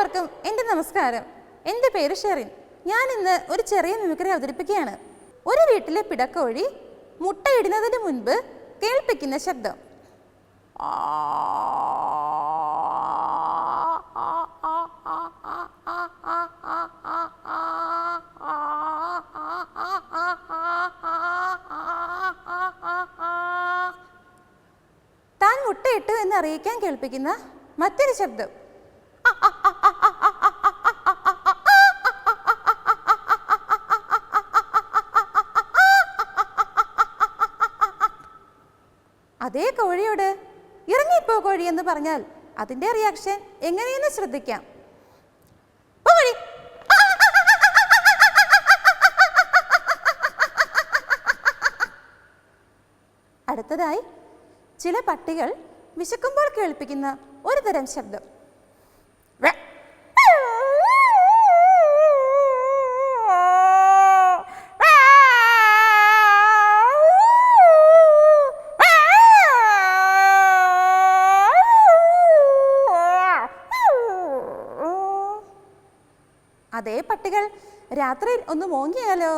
എല്ലാവർക്കും എൻ്റെ നമസ്കാരം. എൻ്റെ പേര് ഷെറിൻ. ഞാൻ ഇന്ന് ഒരു ചെറിയ മിമിക്രി അവതരിപ്പിക്കുകയാണ്. ഒരു വീട്ടിലെ പിടക്കോഴി മുട്ടയിടുന്നതിന് മുൻപ് കേൾപ്പിക്കുന്ന ശബ്ദം. താൻ മുട്ടയിട്ടു എന്ന് അറിയിക്കാൻ കേൾപ്പിക്കുന്ന മറ്റൊരു ശബ്ദം. അതേ കോഴിയോട് ഇറങ്ങിപ്പോ കോഴി എന്ന് പറഞ്ഞാൽ അതിൻ്റെ റിയാക്ഷൻ എങ്ങനെയെന്ന് ശ്രദ്ധിക്കാം. അടുത്തതായി ചില പട്ടികൾ വിശക്കുമ്പോൾ കേൾപ്പിക്കുന്ന ഒരു തരം ശബ്ദം. അതേ പട്ടികൾ രാത്രിയിൽ ഒന്ന് മോങ്ങിയാലോ?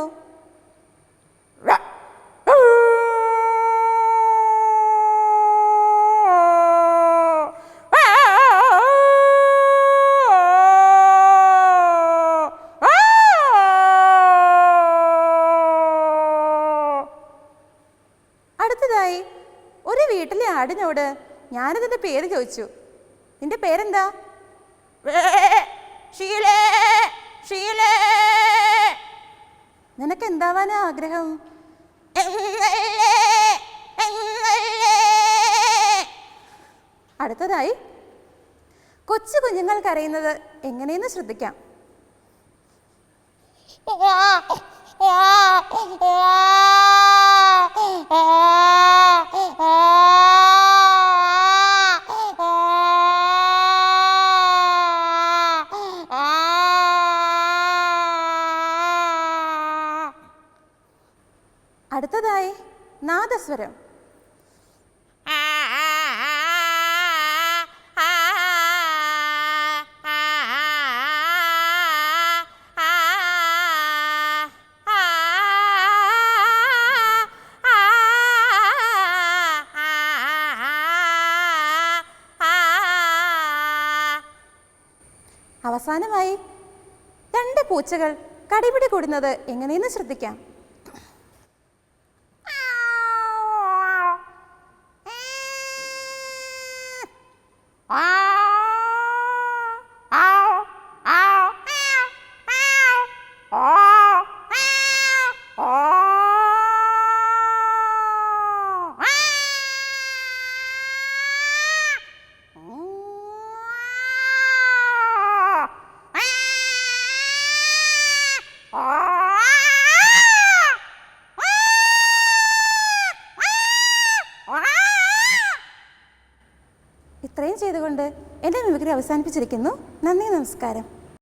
അടുത്തതായി ഒരു വീട്ടിലെ ആടിനോട് ഞാനതിൻ്റെ പേര് ചോദിച്ചു. നിന്റെ പേരെന്താ? ഷീലേ. ഷീലേ. നിനക്ക് എന്താവാനാ ആഗ്രഹം? അടുത്തതായി കൊച്ചു കുഞ്ഞുങ്ങൾ കരയുന്നത് എങ്ങനെയെന്ന് ശ്രദ്ധിക്കാം. അടുത്തതായി നാദസ്വരം. അവസാനമായി രണ്ട് പൂച്ചകൾ കടിപിടി കൂടുന്നത് എങ്ങനെയെന്ന് ശ്രദ്ധിക്കാം. ഇത്രയും ചെയ്തുകൊണ്ട് എൻ്റെ മിമിക്രി അവസാനിപ്പിച്ചിരിക്കുന്നു. നന്ദി, നമസ്കാരം.